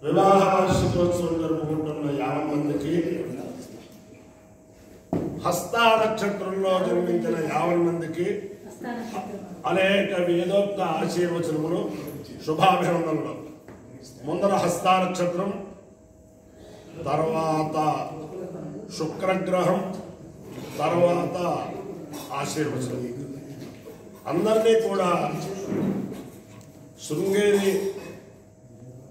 వివాహ వార్షికోత్సవం జరుపుకుంటున్న 50 మందికి, హస్తా నక్షత్రంలో జన్మించిన 50 మందికి అనేక వేదోక్త ఆశీర్వచనములు, శుభాభినందనలు. ముందర హస్తా నక్షత్రం, తర్వాత శుక్రగ్రహం, తర్వాత ఆశీర్వచనం. అందరినీ కూడా శృంగేరి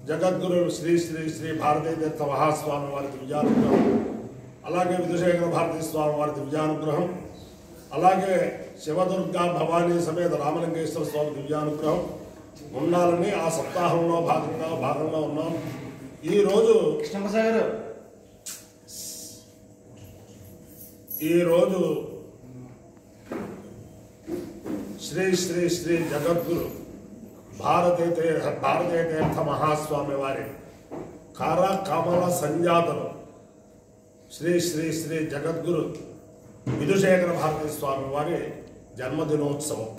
జగద్గురు శ్రీ శ్రీ శ్రీ భారతీ తీర్థ మహాస్వామి వారి దివ్యానుగ్రహం, అలాగే విధుశేఖర భారతీ స్వామి వారి దివ్యానుగ్రహం, అలాగే శివదుర్గా భవానీ సమేత రామలింగేశ్వర స్వామి దివ్యానుగ్రహం ఉండాలని ఆ సప్తాహంలో భాగంగా ఉన్నాం. ఈరోజు శ్రీ శ్రీ శ్రీ జగద్గురు భారతీ తీర్థ మహాస్వామి వారి కర కమల సంజాతలు శ్రీ శ్రీ శ్రీ జగద్గురు విధుశేఖర భారతీ స్వామి వారి జన్మదినోత్సవం.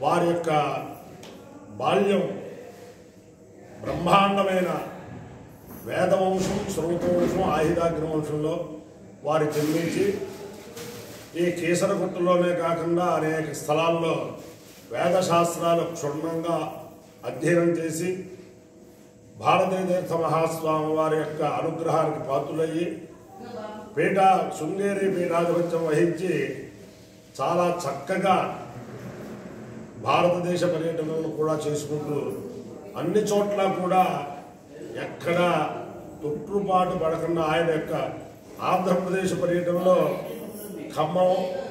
వారి యొక్క బాల్యం బ్రహ్మాండమైన వేదవంశం, శ్రౌతవంశం, ఆయుధాగ్రవంశంలో వారు జన్మించి ఈ కేసరగుట్టలోనే కాకుండా అనేక స్థలాల్లో వేదశాస్త్రాలు క్షుణ్ణంగా అధ్యయనం చేసి భారతీ తీర్థ మహాస్వామి వారి యొక్క అనుగ్రహానికి పాత్రులయ్యి శృంగేరి పీఠాధిపత్యం వహించి చాలా చక్కగా భారతదేశ పర్యటనలను కూడా చేసుకుంటూ అన్ని చోట్ల కూడా ఎక్కడ తొట్టుపాటు పడకుండా ఆయన యొక్క ఆంధ్రప్రదేశ్ పర్యటనలో ఖమ్మం,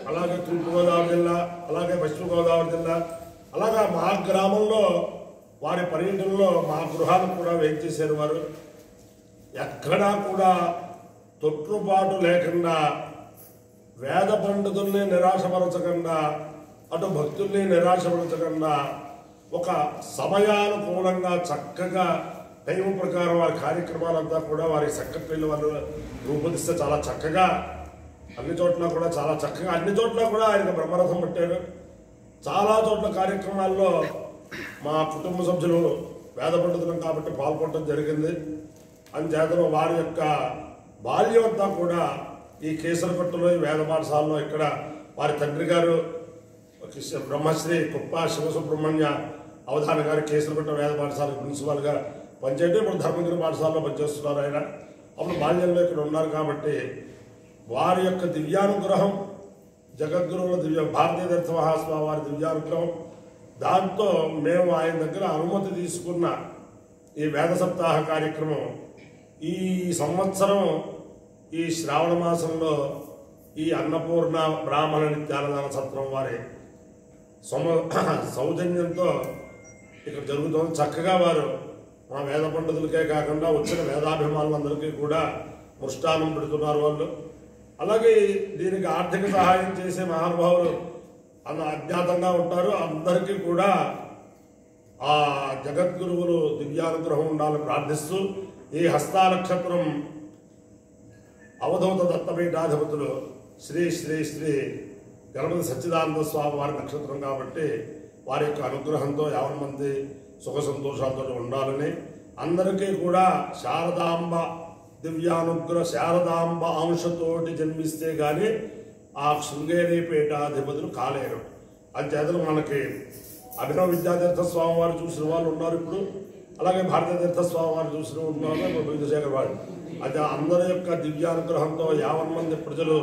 అలాగే తూర్పుగోదావరి జిల్లా, అలాగే పశ్చిమ గోదావరి జిల్లా, అలాగా మా గ్రామంలో వారి పర్యటనలో మా గృహాలను కూడా వేయించేశారు. వారు ఎక్కడా కూడా తొట్టుపాటు లేకుండా, వేద పండితుల్ని నిరాశపరచకుండా, అటు భక్తుల్ని నిరాశపరచకుండా, ఒక సమయానుకూలంగా చక్కగా టైం ప్రకారం వారి కార్యక్రమాలంతా కూడా వారి సెక్రటరీలు వాళ్ళు రూపొందిస్తే చాలా చక్కగా అన్ని చోట్ల కూడా ఆయన బ్రహ్మరథం పట్టారు. చాలా చోట్ల కార్యక్రమాల్లో మా కుటుంబ సభ్యులు వేద పండితులం కాబట్టి పాల్గొనడం జరిగింది. అంచేతను వారి యొక్క బాల్యం అంతా కూడా ఈ కేసరపట్టులో ఈ వేద పాఠశాలలో ఇక్కడ వారి తండ్రి గారు బ్రహ్మశ్రీ కుప్ప శివసుబ్రహ్మణ్య అవధాన గారి కేసరపట్టు వేద పాఠశాల ప్రిన్సిపాల్గా పనిచేయడం, ఇప్పుడు ధర్మగిరి పాఠశాలలో పనిచేస్తున్నారు. ఆయన అప్పుడు బాల్యంలో ఇక్కడ ఉన్నారు కాబట్టి వారి యొక్క దివ్యానుగ్రహం, జగద్గురువుల భారతీ తీర్థ మహాస్వామి వారి దివ్యానుగ్రహం, దాంతో మేము ఆయన దగ్గర అనుమతి తీసుకున్న ఈ వేద సప్తాహ కార్యక్రమం ఈ సంవత్సరం ఈ శ్రావణ మాసంలో ఈ అన్నపూర్ణ బ్రాహ్మణ నిత్యానదాన సత్రం వారి సౌజన్యంతో ఇక్కడ జరుగుతుంది. చక్కగా వారు మా వేద పండితులకే కాకుండా వచ్చిన వేదాభిమానులందరికీ కూడా మృష్టాన్నం పెడుతున్నారు వాళ్ళు. అలాగే దీనికి ఆర్థిక సహాయం చేసే మహానుభావులు అజ్ఞాతంగా ఉంటారు. అందరికీ కూడా ఆ జగద్గురువులు దివ్యానుగ్రహం ఉండాలని ప్రార్థిస్తూ ఈ హస్తా నక్షత్రం అవధూత దత్తపీఠాధిపతులు శ్రీ శ్రీ శ్రీ గణపతి సచ్చిదానంద స్వామి వారి నక్షత్రం కాబట్టి వారి యొక్క అనుగ్రహంతో 50 మంది సుఖ సంతోషాలతో ఉండాలని, అందరికీ కూడా శారదాంబ శారదాంబ అంశతోటి జన్మిస్తే గాని ఆ శృంగేరి పీఠాధిపతులు కాలేరు. అంచేతను మనకి అభినవ విద్యాతీర్థ స్వామి వారు చూసిన వాళ్ళు ఉన్నారు. ఇప్పుడు అలాగే భారతీయ తీర్థస్వామి వారు చూసిన ఉన్నాను విధుశేఖర్ వాడు. అది అందరి యొక్క దివ్యానుగ్రహంతో 50 మంది ప్రజలు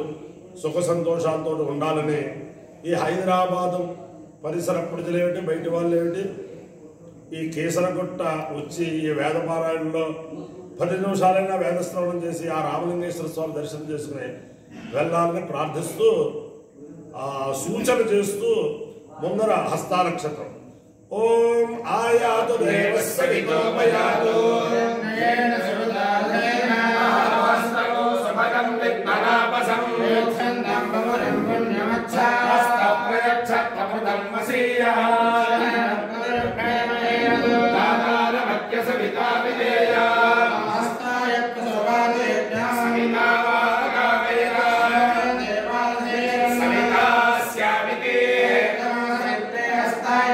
సుఖ సంతోషాలతో ఉండాలని ఈ హైదరాబాదు పరిసర ప్రజలేమిటి బయట వాళ్ళు ఏమిటి ఈ కేసరగుట్ట వచ్చి ఈ వేదపారాయణలో 10 నిమిషాలైనా వేదశ్రవణం చేసి ఆ రామలింగేశ్వర స్వామి దర్శనం చేసుకుని వెళ్ళాలని ప్రార్థిస్తూ సూచన చేస్తూ ముందర హస్తానక్షత్రం ఓం ఆయాతు దేవస్సవితోమయాతు నయేన సుదాధేన ఆవస్తవో సుభగం విఘ్ననాపసం ఛందం బమురం పుణ్యమచ్ఛాస్తప్రయచ్ఛత్తపదం వసీయః దానారమత్య సవితా విజేయ హస్తాయ సువాదేభ్య సవితావాగావేర సవితాస్యామితి హస్తాయ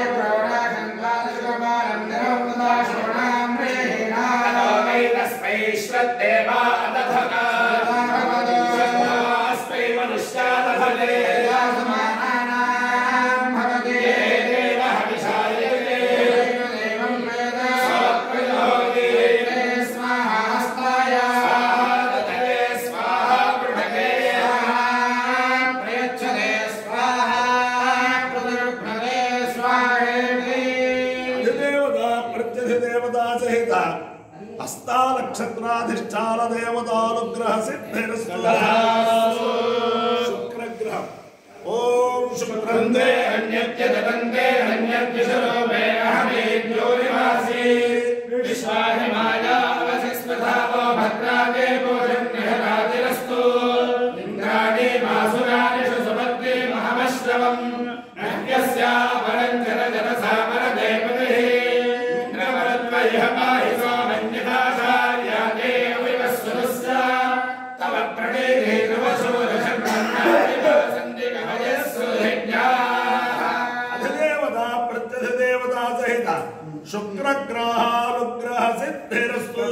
श्रद्धेवा अदधका श्रद्धास्मै मनुष्यादधले समानानां भवति देव हविषायते देवं वेद सत्प्रयोगे स्वाहा हस्ताय स्वाहा दधते स्वाहा पृथके प्रयच्छते स्वाहा पृथुर्भ्रते स्वाहेति देवता प्रत्यधिदेवता सहिता हस्तानक्षत्राधिष्ठान देवतानुग्रह सिद्धिरस्तु शुक्रग्रह ओम शुक्रंदे अन्यत्य ददन्ते अन्यद्विषरोमे अहमेद्योनिवासी विश्वाहिमाया अवसिस्मधावो भद्रादे भोजन्यहरातिरस्तु इन्द्राणि मासुरानिषु सुभद्रे महमश्रवम् नह्यस्या वरञ्जन जनसामरदेवतिः इन्द्रवरद्वयः पाहि शुक्रग्रहानुग्रह सिद्धिरस्तु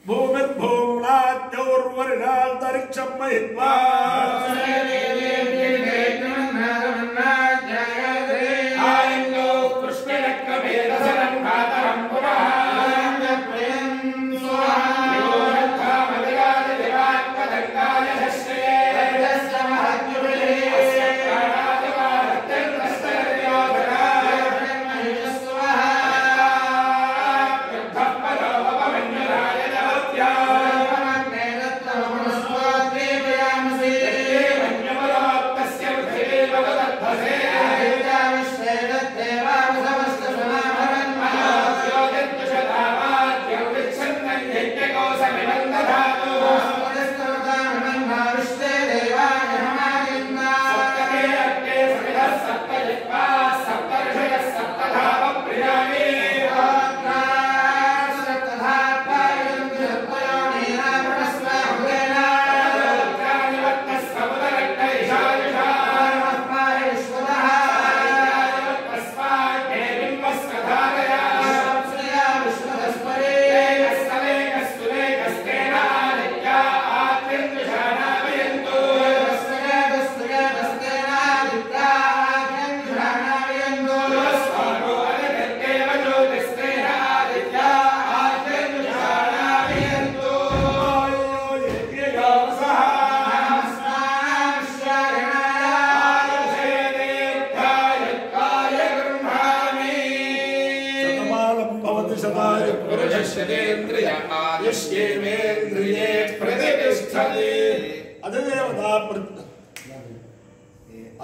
भूमिर्भूम्नाद्यौर्वरिणान्तरिक्षं महित्वा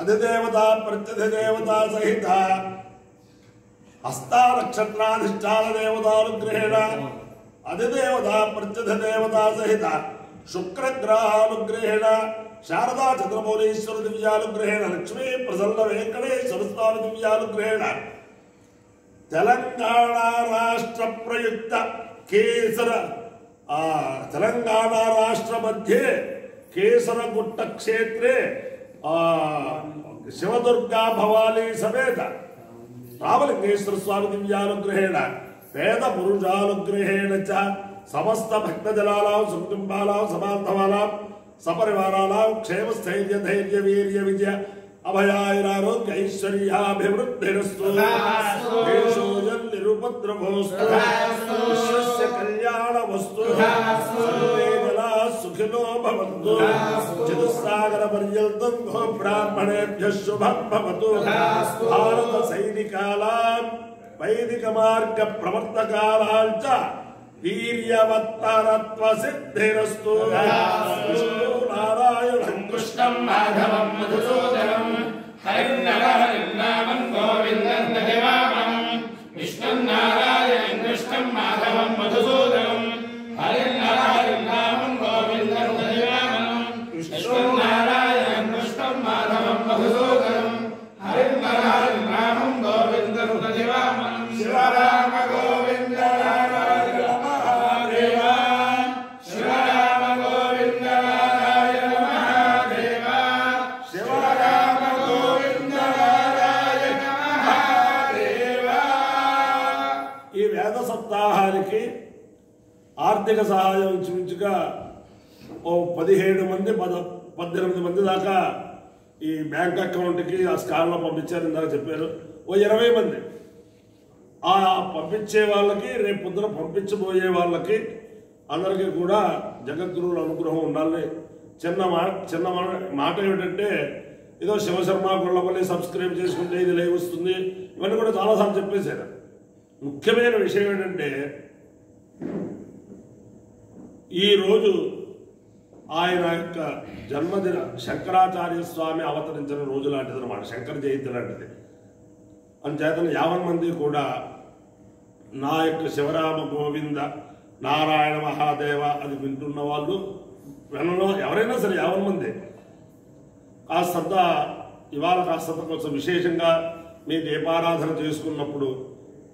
अधिदेवता प्रत्यधिदेवता सहित हस्तानक्षत्राधिष्ठान देवतानुग्रहेण अधिदेवता प्रत्यधिदेवता सहित शुक्रग्रहानुग्रहेण शारदा चंद्रमौलीश्वर दिव्यानुग्रहेण लक्ष्मी प्रसन्न वेंकटेश्वर स्वामी दिव्यानुग्रहेण तेलंगाणा राष्ट्र प्रयुक्त केसर तेलंगाणा राष्ट्र मध्ये केसरगुट्ट क्षेत्रे शिवदुर्गा भवानी समेत रामलिंगेश्वर स्वामी दिव्यानुग्रहेण वेद पुरुषानुग्रहेण च समस्त भक्तजनानां सुकुटुंबानां समान्तमानां सपरिवाराणां क्षेम स्थैर्य धैर्य वीर्य विजय అభయాయురారోగ్య ఐశ్వర్యాభివృద్ధిరస్తు నిరుపద్రవోస్తు విశ్వస్య కళ్యాణమస్తు సర్వే జనా సుఖినో భవంతు చతుస్సాగర పర్యంతం గో బ్రాహ్మణేభ్యః శుభం భవతు భారత సైనికానాం వైదిక మార్గ ప్రవర్తకానాంచ వీర్యవత్తరత్వ సిద్ధిరస్తు విష్ణు నారాయణం కృష్ణం మాధవం మధుసూదనం హరిర్నామం గోవిందం దైవామం విష్ణుం నారాయణం కృష్ణం మాధవం మధుసూదనం హరిర్నామం గోవిందం దైవామం విష్ణుం నారాయణం కృష్ణం మాధవం మధుసూదనం హరిర్నామం గోవిందం దైవామం శివరామ గోవింద నారాయణ మహాదేవ శివరామ గోవింద నారాయణ మహాదేవ శివరామ గోవింద నారాయణ మహాదేవ. ఈ వేద సప్తాహానికి ఆర్థిక సహాయం ఇంచుమించుగా ఓ 17 మంది 18 మంది దాకా ఈ బ్యాంక్ అకౌంట్కి ఆ స్కాన్లో పంపించారు. ఇందాక చెప్పారు. ఓ 20 మంది ఆ పంపించే వాళ్ళకి రేపు పొద్దున పంపించబోయే వాళ్ళకి అందరికీ కూడా జగద్గురువుల అనుగ్రహం ఉండాలని చిన్న మాట ఏమిటంటే, ఏదో శివశర్మ గుళ్ళపల్లి సబ్స్క్రైబ్ చేసుకుంటే ఇది లైవ్ వస్తుంది, ఇవన్నీ కూడా చాలాసార్లు చెప్పేశారు. ముఖ్యమైన విషయం ఏంటంటే, ఈరోజు ఆయన యొక్క జన్మదిన శంకరాచార్య స్వామి అవతరించిన రోజు లాంటిది అనమాట. శంకర జయంతి లాంటిది. అంచేతను 50 మంది కూడా నా యొక్క శివరామ గోవింద నారాయణ మహాదేవ అది వింటున్న వాళ్ళు వినలో ఎవరైనా సరే 50 మంది కాస్తంత ఇవాళ కాస్తంత కొంచెం విశేషంగా మీ దీపారాధన చేసుకున్నప్పుడు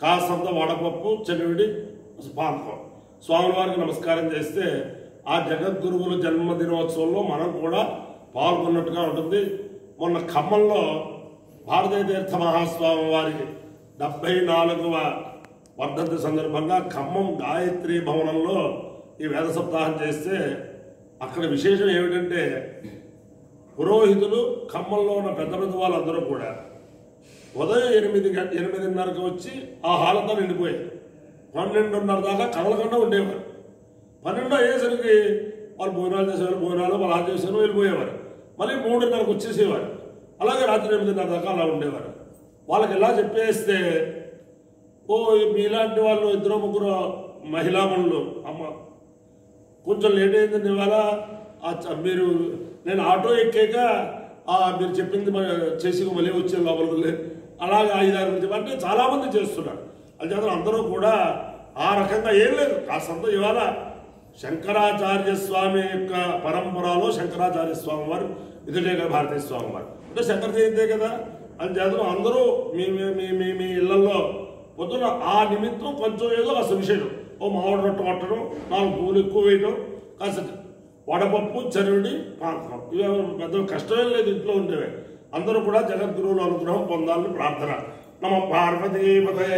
కాస్తంత వడపప్పు చెనివిడి పానకం స్వామి వారికి నమస్కారం చేస్తే ఆ జగద్గురువుల జన్మదినోత్సవంలో మనం కూడా పాల్గొన్నట్టుగా ఉంటుంది. మొన్న ఖమ్మంలో భారతీయ తీర్థ మహాస్వామి వారికి 74వ వర్ధంతి సందర్భంగా ఖమ్మం గాయత్రి భవనంలో ఈ వేద సప్తాహం చేస్తే అక్కడ విశేషం ఏమిటంటే, పురోహితులు ఖమ్మంలో ఉన్న పెద్ద పెద్ద వాళ్ళందరూ కూడా ఉదయం 8:30కి వచ్చి ఆ హాల్ అంతా నిండిపోయారు. 12:30 దాకా కదలకుండా ఉండేవారు. 12 అయ్యేసరికి వాళ్ళు భోజనాలు చేసేవారు, వాళ్ళు అలా చేసేవారు, వెళ్ళిపోయేవారు. మళ్ళీ 3:30కి వచ్చేసేవారు. అలాగే రాత్రి 8:30 దాకా అలా ఉండేవారు. వాళ్ళకి ఎలా చెప్పేస్తే, ఓ మీలాంటి వాళ్ళు 2-3 మహిళామణులు అమ్మ కొంచెం లేట్ అయిందండి ఇవాళ, మీరు నేను ఆటో ఎక్కాక మీరు చెప్పింది చేసి మళ్ళీ వచ్చే లోపలికి అలాగే 5-6 చెప్పి అంటే చాలామంది చేస్తున్నారు. అది అందరూ కూడా ఆ రకంగా ఏం లేదు. కాస్తంత ఇవాళ శంకరాచార్య స్వామి యొక్క పరంపరలో శంకరాచార్య స్వామి వారు ఇదిలే కదా భారతీయ స్వామి వారు అంటే శంకర జయంతే కదా. అని చేత అందరూ మీ మీ మీ మీ ఇళ్లలో పొద్దున ఆ నిమిత్తం కొంచెం ఏదో అసలు విషయం ఓ మామిడి రొట్టె కొట్టడం, 4 పువ్వులు ఎక్కువ వేయడం, కాస్త వడపప్పు చెరువుడి పానకం, ఇవి పెద్ద కష్టమేం లేదు, ఇంట్లో ఉండేవే. అందరూ కూడా జగద్గురువుల అనుగ్రహం పొందాలని ప్రార్థన. నమ పార్వతీపతే.